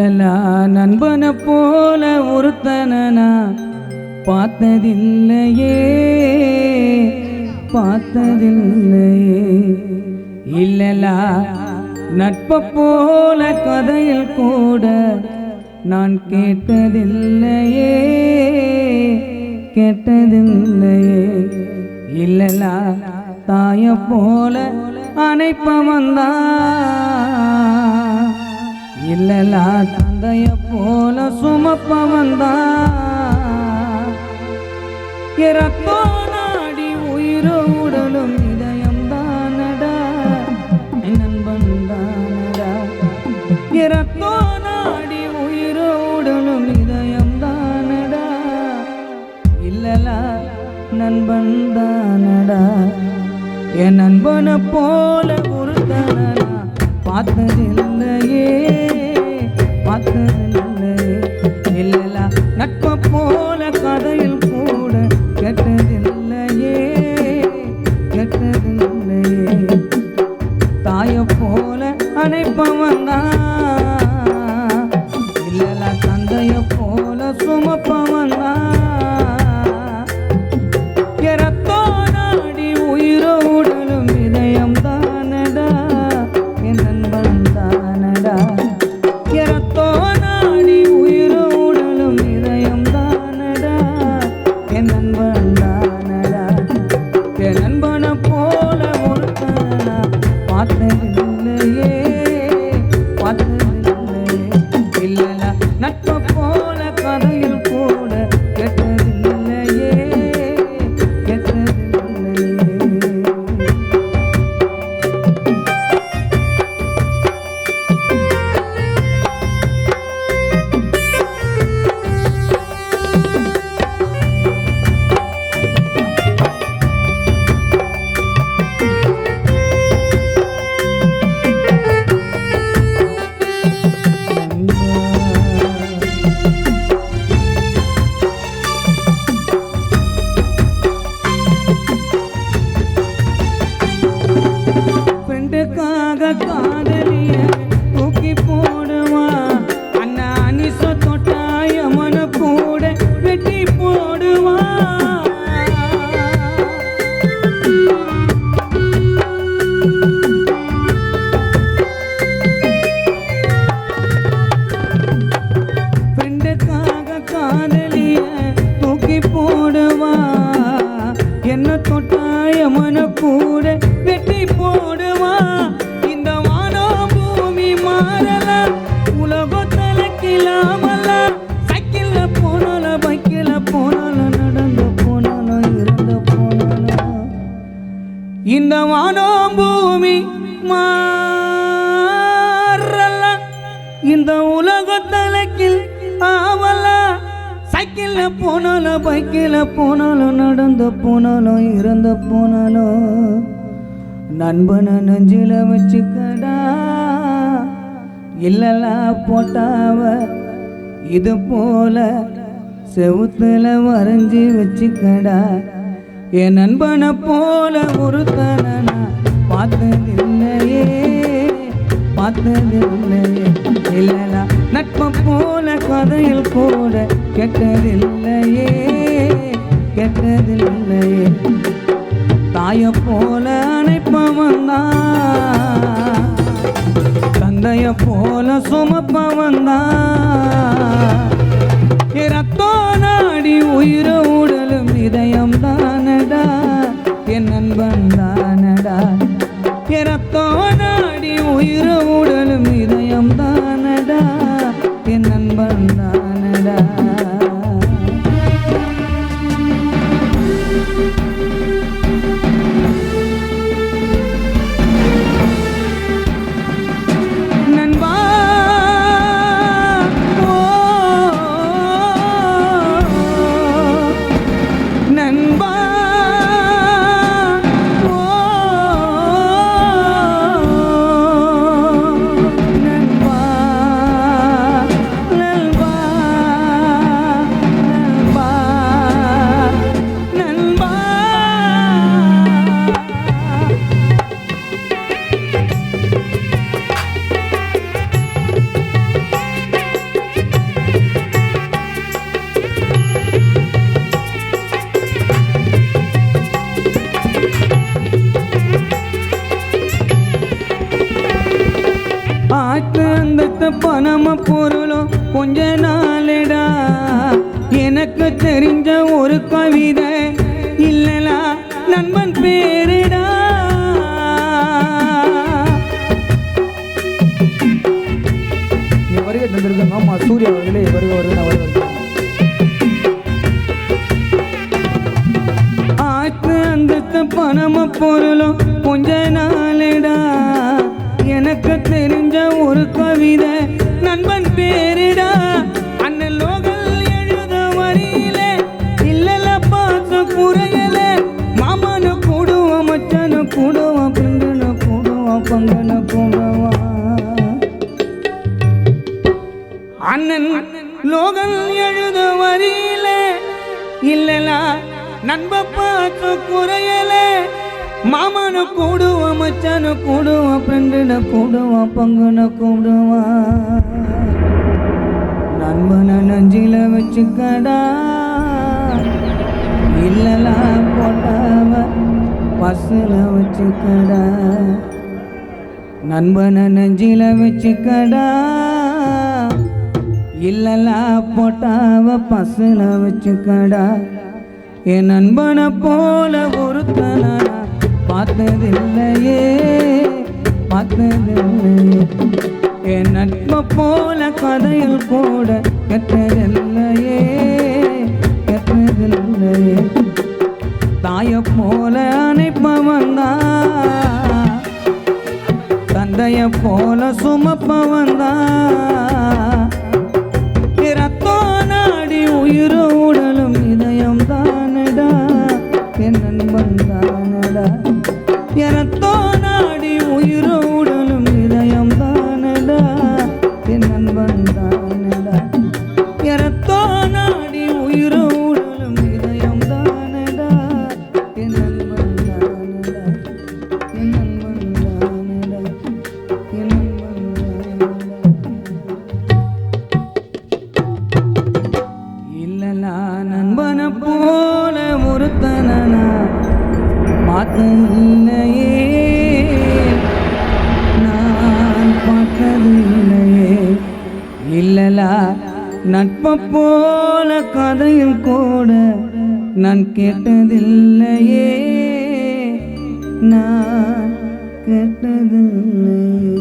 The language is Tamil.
இல்லலா நண்பனை போல ஒருத்தனா பார்த்ததில்லையே பார்த்ததில்லையே. இல்லலா நட்பை போல கதையில் கூட நான் கேட்டதில்லையே கேட்டதில்லையே. இல்லலா தாய போல அணைப்பவன் தான், இல்லலா தந்தைய போல சுமப்பவன் தான். இரத்தோ நாடி உயிரோ உடலும் இதயம் தானடா நண்பன் தானடா. இரத்தோ நாடி உயிரோ உடலும் இதயம் தானடா, இல்லலா நண்பன் தானடா. என் நண்பனை போல ஒருத்தனா பார்த்ததில்லையே பார்த்ததில்லையே. இல்லலா நட்பை போல கதையில் கூட கேட்டதில்லையே கேட்டதில்லையே. தாய போல அணைப்பவன் தான், இல்லலா தந்தைய போல சுமப்பவன் தான். இரத்தோ நாடி உயிரோ உடலும் இதயம் தானடா என் நண்பன் தானடா. இரத்தோ நாடி உயிரோ உடலும் இதயம் தானடா என் நண்பன் தானடா. என் நண்பனை போல ஒருத்தனா பார்த்ததில்லையே பார்த்ததில்லையே. இல்லலா நட்பை போல கதையில் கூட கேட்டதில்லையே கேட்டதில்லையே. ஃப்ரெண்டுக்காக காதலிய தூக்கி போடுவான், அண்ணா அனிச தொட்டாயமன கூட வெட்டி போடுவான். ஃப்ரெண்டுக்காக காதலிய தூக்கி போடுவான், என்ன தொட்டாயமன கூட வெட்டி போடுவான். இந்த வானம் பூமி மாறல, உலகத்துல கிளாமல, சைக்கிள்ல போனால பைக்கில் போனால நடந்து போனால இறந்து போனால. இந்த வானம் பூமி மாறல, இந்த உலகத்துல ஆவல, சைக்கிள்ல போனால பைக்கில் போனாலும் நடந்து போனாலும் இறந்து போனாலும் நண்பனை நெஞ்சில வச்சுக்கடா, இல்லலா போட்டாவ இது போல செவுத்துல வரைஞ்சி வச்சுக்கடா. என் நண்பனை போல ஒருத்தனா பார்த்ததில்லையே பார்த்ததில்லையே. இல்லலா நட்பை போல கதையில் கூட கேட்டதில்லையே கேட்டதில்லையே. தாய போல அணைப்பவன் தான், தந்தைய போல சுமப்பவன் தான். இரத்தோ நாடி உயிரோ உடலும் இதயம் தானடா என் நண்பன் தானடா. இரத்தோ நாடி உயிரோ உடலும் இதயம் தானடா என் நண்பன் தானடா. நண்பா ஓ எனக்கு தெரிஞ்ச ஒரு கவிதை இல்லலா நண்பன் பேருடா. வருகை தந்திருக்காங்க. ஆமா, சூர்யா அவர்களே வருக வருக அவர்கள். ஆற்று அந்த பணம பொருளும் கொஞ்ச நாளடா. எனக்கு தெரிஞ்ச ஒரு கவிதை நண்பன் பேருடா. அண்ணன் லோகல் எழுத வரியில இல்லல பாச குறையல. மாமனு கூடுவோம், மச்சனு கூடுவோம், பிங்கனு கூடுவோம், பங்கனு கூடுவோம். அண்ணன் லோகல் எழுத வரியில இல்லலா நண்ப பாச குறையல. மாமனு கூடுவோம், மச்சனு கூடுவோம், ஃப்ரெண்டுன கூடுவோம், பங்குன கூடுவோம். நண்பனை நஞ்சில வச்சுக்கடா. இல்லலா போட்டாவ பஸ்ஸில் வச்சுக்கடா. நண்பனை நஞ்சில வச்சுக்கடா. இல்லலா போட்டாவ பஸ்ஸில் வச்சுக்கடா. என் நண்பனை போல ஒருத்தனா பார்த்ததில்லையே, பார்த்ததில்லையே. என் நட்பை போல கதையில் கூட கெட்டதில்லையே, கெட்டதில்லையே. தாயை போல அணைப்பவன் தான், தந்தையை போல சுமப்பவன் தான். ரத்தோ நாடி உயிரோ உடலும் இதயம் தானடா, என் நண்பன் தானடா. ரத்தோ நாடி உயிரோ உடலும் இதயம் தானடா, என் நண்பன் தானடா. ரத்தோ நாடி உயிரோ உடலும் இதயம் தானடா, என் நண்பன் தானடா, என் நண்பன் தானடா, என் நண்பன் தானடா. இல்லலா நண்பனை போல ஒருத்தனா பார்த்ததில்லையே, நான் பார்த்ததில்லையே. இல்லலா நட்பை போல கதையில் கூட நான் கேட்டதில்லையே, நான் கேட்டதில்லையே.